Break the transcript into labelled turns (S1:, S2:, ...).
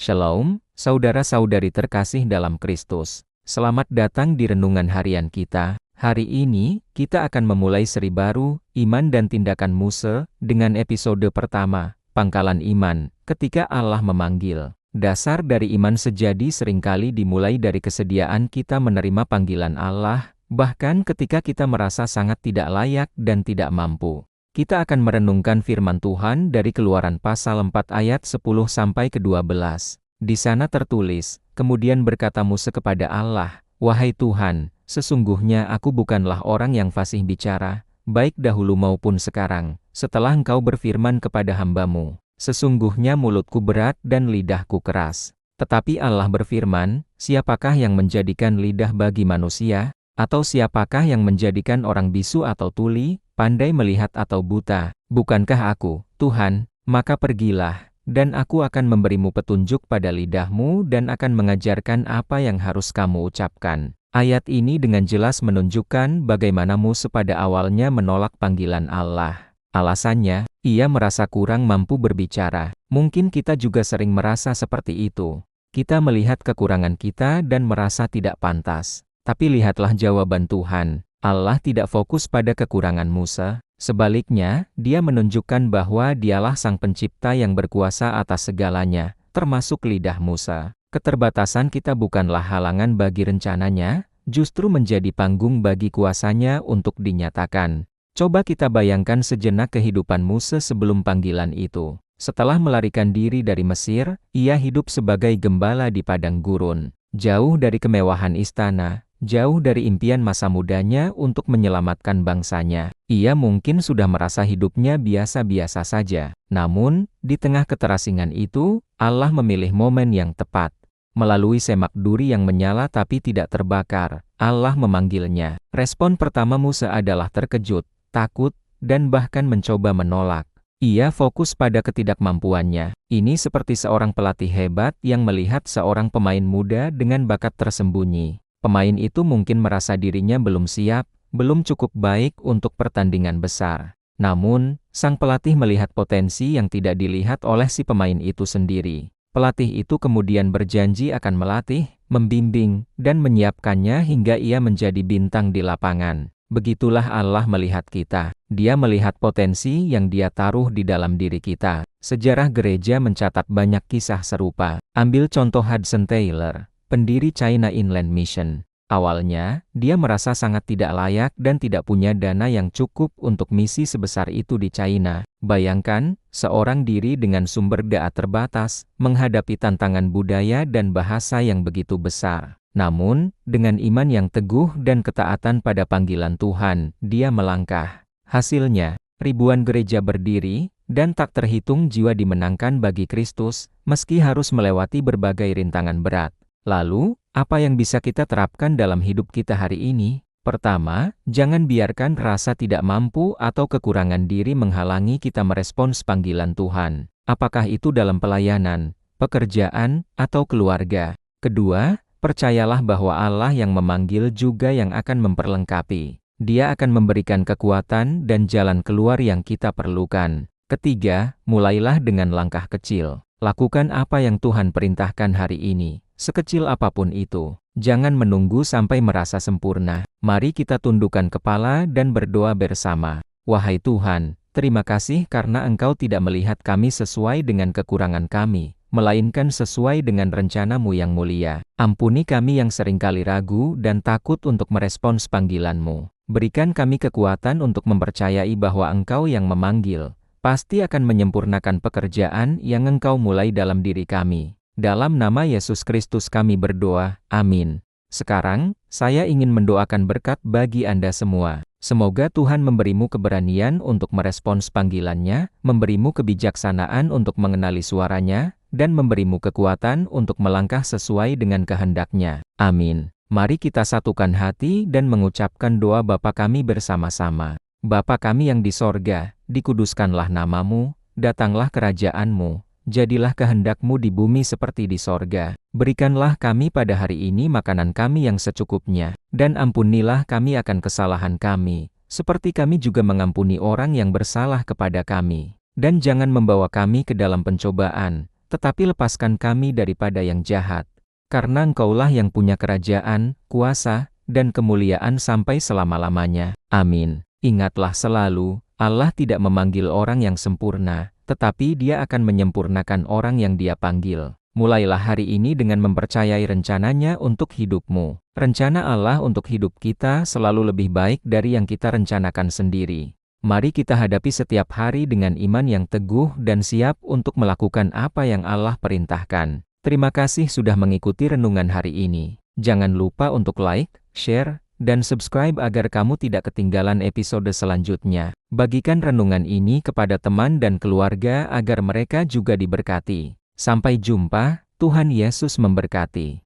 S1: Shalom, saudara-saudari terkasih dalam Kristus. Selamat datang di renungan harian kita. Hari ini, kita akan memulai seri baru, Iman dan Tindakan Muse, dengan episode pertama, Pangkalan Iman, ketika Allah memanggil. Dasar dari iman sejati seringkali dimulai dari kesediaan kita menerima panggilan Allah, bahkan ketika kita merasa sangat tidak layak dan tidak mampu. Kita akan merenungkan firman Tuhan dari Keluaran pasal 4 ayat 10-12. Di sana tertulis, kemudian berkata Muse kepada Allah, "Wahai Tuhan, sesungguhnya aku bukanlah orang yang fasih bicara, baik dahulu maupun sekarang, setelah Engkau berfirman kepada hamba-Mu. Sesungguhnya mulutku berat dan lidahku keras." Tetapi Allah berfirman, "Siapakah yang menjadikan lidah bagi manusia? Atau siapakah yang menjadikan orang bisu atau tuli, pandai melihat atau buta? Bukankah aku, Tuhan? Maka pergilah, dan aku akan memberimu petunjuk pada lidahmu dan akan mengajarkan apa yang harus kamu ucapkan." Ayat ini dengan jelas menunjukkan bagaimana Muse pada awalnya menolak panggilan Allah. Alasannya, ia merasa kurang mampu berbicara. Mungkin kita juga sering merasa seperti itu. Kita melihat kekurangan kita dan merasa tidak pantas. Tapi lihatlah jawaban Tuhan. Allah tidak fokus pada kekurangan Muse. Sebaliknya, Dia menunjukkan bahwa Dialah Sang Pencipta yang berkuasa atas segalanya, termasuk lidah Muse. Keterbatasan kita bukanlah halangan bagi rencananya, justru menjadi panggung bagi kuasanya untuk dinyatakan. Coba kita bayangkan sejenak kehidupan Muse sebelum panggilan itu. Setelah melarikan diri dari Mesir, ia hidup sebagai gembala di padang gurun. Jauh dari kemewahan istana, jauh dari impian masa mudanya untuk menyelamatkan bangsanya. Ia mungkin sudah merasa hidupnya biasa-biasa saja. Namun, di tengah keterasingan itu, Allah memilih momen yang tepat. Melalui semak duri yang menyala tapi tidak terbakar, Allah memanggilnya. Respon pertama Muse adalah terkejut, takut, dan bahkan mencoba menolak. Ia fokus pada ketidakmampuannya. Ini seperti seorang pelatih hebat yang melihat seorang pemain muda dengan bakat tersembunyi. Pemain itu mungkin merasa dirinya belum siap, belum cukup baik untuk pertandingan besar. Namun, sang pelatih melihat potensi yang tidak dilihat oleh si pemain itu sendiri. Pelatih itu kemudian berjanji akan melatih, membimbing, dan menyiapkannya hingga ia menjadi bintang di lapangan. Begitulah Allah melihat kita. Dia melihat potensi yang Dia taruh di dalam diri kita. Sejarah gereja mencatat banyak kisah serupa. Ambil contoh Hudson Taylor, pendiri China Inland Mission. Awalnya, dia merasa sangat tidak layak dan tidak punya dana yang cukup untuk misi sebesar itu di China. Bayangkan, seorang diri dengan sumber daya terbatas, menghadapi tantangan budaya dan bahasa yang begitu besar. Namun, dengan iman yang teguh dan ketaatan pada panggilan Tuhan, dia melangkah. Hasilnya, ribuan gereja berdiri, dan tak terhitung jiwa dimenangkan bagi Kristus, meski harus melewati berbagai rintangan berat. Lalu, apa yang bisa kita terapkan dalam hidup kita hari ini? Pertama, jangan biarkan rasa tidak mampu atau kekurangan diri menghalangi kita merespons panggilan Tuhan. Apakah itu dalam pelayanan, pekerjaan, atau keluarga? Kedua, percayalah bahwa Allah yang memanggil juga yang akan memperlengkapi. Dia akan memberikan kekuatan dan jalan keluar yang kita perlukan. Ketiga, mulailah dengan langkah kecil. Lakukan apa yang Tuhan perintahkan hari ini, sekecil apapun itu. Jangan menunggu sampai merasa sempurna. Mari kita tundukkan kepala dan berdoa bersama. Wahai Tuhan, terima kasih karena Engkau tidak melihat kami sesuai dengan kekurangan kami, melainkan sesuai dengan rencana-Mu yang mulia. Ampuni kami yang seringkali ragu dan takut untuk merespons panggilan-Mu. Berikan kami kekuatan untuk mempercayai bahwa Engkau yang memanggil, pasti akan menyempurnakan pekerjaan yang Engkau mulai dalam diri kami. Dalam nama Yesus Kristus kami berdoa, amin. Sekarang, saya ingin mendoakan berkat bagi Anda semua. Semoga Tuhan memberimu keberanian untuk merespons panggilan-Nya, memberimu kebijaksanaan untuk mengenali suara-Nya, dan memberimu kekuatan untuk melangkah sesuai dengan kehendak-Nya. Amin. Mari kita satukan hati dan mengucapkan doa Bapa kami bersama-sama. Bapa kami yang di sorga, dikuduskanlah nama-Mu, datanglah kerajaan-Mu, jadilah kehendak-Mu di bumi seperti di sorga. Berikanlah kami pada hari ini makanan kami yang secukupnya, dan ampunilah kami akan kesalahan kami, seperti kami juga mengampuni orang yang bersalah kepada kami. Dan jangan membawa kami ke dalam pencobaan, tetapi lepaskan kami daripada yang jahat. Karena Engkaulah yang punya kerajaan, kuasa, dan kemuliaan sampai selama-lamanya. Amin. Ingatlah selalu, Allah tidak memanggil orang yang sempurna, tetapi Dia akan menyempurnakan orang yang Dia panggil. Mulailah hari ini dengan mempercayai rencananya untuk hidupmu. Rencana Allah untuk hidup kita selalu lebih baik dari yang kita rencanakan sendiri. Mari kita hadapi setiap hari dengan iman yang teguh dan siap untuk melakukan apa yang Allah perintahkan. Terima kasih sudah mengikuti renungan hari ini. Jangan lupa untuk like, share, dan subscribe agar kamu tidak ketinggalan episode selanjutnya. Bagikan renungan ini kepada teman dan keluarga agar mereka juga diberkati. Sampai jumpa, Tuhan Yesus memberkati.